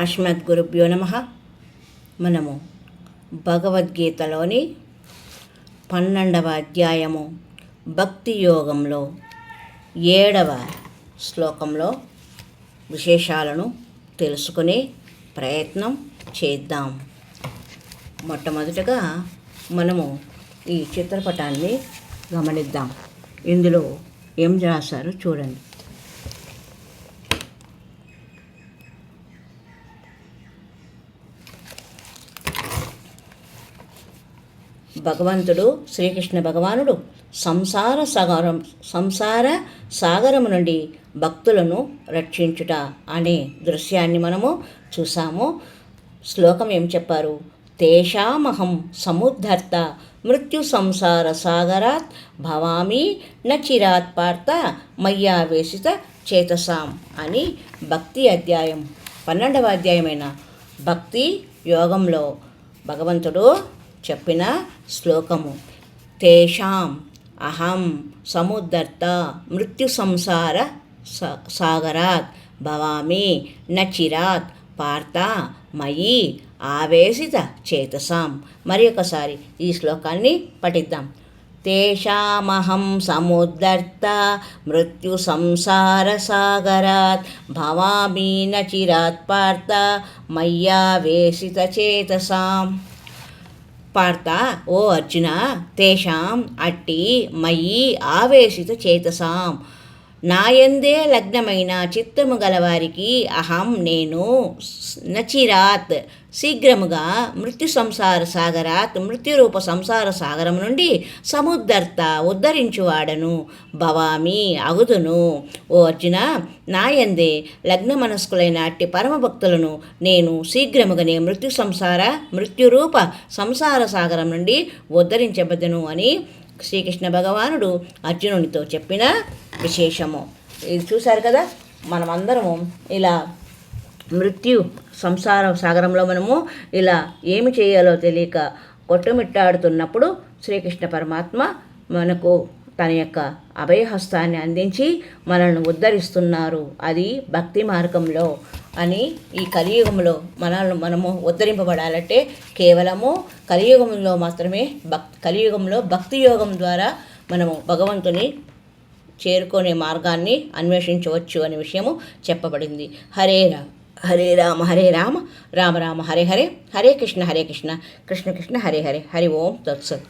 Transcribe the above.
అస్మద్గురుభ్యో నమః. మనము భగవద్గీతలోని 12వ అధ్యాయము భక్తి యోగంలో 7వ శ్లోకంలో విశేషాలను తెలుసుకునే ప్రయత్నం చేద్దాం. మొట్టమొదటగా మనము ఈ చిత్రపటాన్ని గమనిద్దాం. ఇందులో ఏం రాశారో చూడండి. భగవంతుడు శ్రీకృష్ణ భగవానుడు సంసార సాగరము నుండి భక్తులను రక్షించుట అనే దృశ్యాన్ని మనము చూసాము. శ్లోకం ఏం చెప్పారు? తేషామహం సముద్ధర్త మృత్యు సంసార సాగరాత్ భవామి నచిరాత్ పార్థ మయ్యావేశిత చేతసాం అని భక్తి అధ్యాయం 12వ అధ్యాయమైన భక్తి యోగంలో భగవంతుడు చెప్పిన శ్లోకము. తేషాం అహం సముద్ధర్త మృత్యు సంసార సాగరాత్ భవామి నచిరాత్ పార్థ మయి ఆవేశిత చేతసాం. మరి ఒకసారి ఈ శ్లోకాన్ని పఠిద్దాం. తేషామహం సముద్ధర్త మృత్యు సంసార సాగరాత్ భవామి నచిరాత్ పార్థ మయ్యావేశిత చేతసాం. పార్థ, ఓ అర్జున, తేషాం అట్టి మయి ఆవేశిత చేతసాం, నాయందే లగ్నమైన చిత్తము గలవారికి అహం నేను నచిరాత్ శీఘ్రముగా మృత్యు సంసార సాగరాత్ మృత్యురూప సంసార సాగరం నుండి సముద్ధర్త ఉద్ధరించువాడను భవామి అగుదును. ఓ అర్జున, నాయందే లగ్న మనస్కులైన అట్టి పరమభక్తులను నేను శీఘ్రముగానే మృత్యురూప సంసార సాగరం నుండి ఉద్ధరించబద్దను అని శ్రీకృష్ణ భగవానుడు అర్జునునితో చెప్పిన విశేషము. ఇది చూశారు కదా. మనమందరము ఇలా మృత్యు సంసార సాగరంలో మనము ఇలా ఏమి చేయాలో తెలియక కొట్టుమిట్టాడుతున్నప్పుడు శ్రీకృష్ణ పరమాత్మ మనకు తన యొక్క అభయహస్తాన్ని అందించి మనల్ని ఉద్ధరిస్తున్నారు. అది భక్తి మార్గంలో అని ఈ కలియుగంలో మనము ఉద్ధరింపబడాలంటే కేవలము కలియుగంలో మాత్రమే కలియుగంలో భక్తి యోగం ద్వారా మనము భగవంతుని చేరుకునే మార్గాన్ని అన్వేషించవచ్చు అనే విషయము చెప్పబడింది. హరే రామ హరే రామ రామ రామ హరే హరే, హరే కృష్ణ కృష్ణ కృష్ణ హరే హరే. హరి ఓం తత్సత్.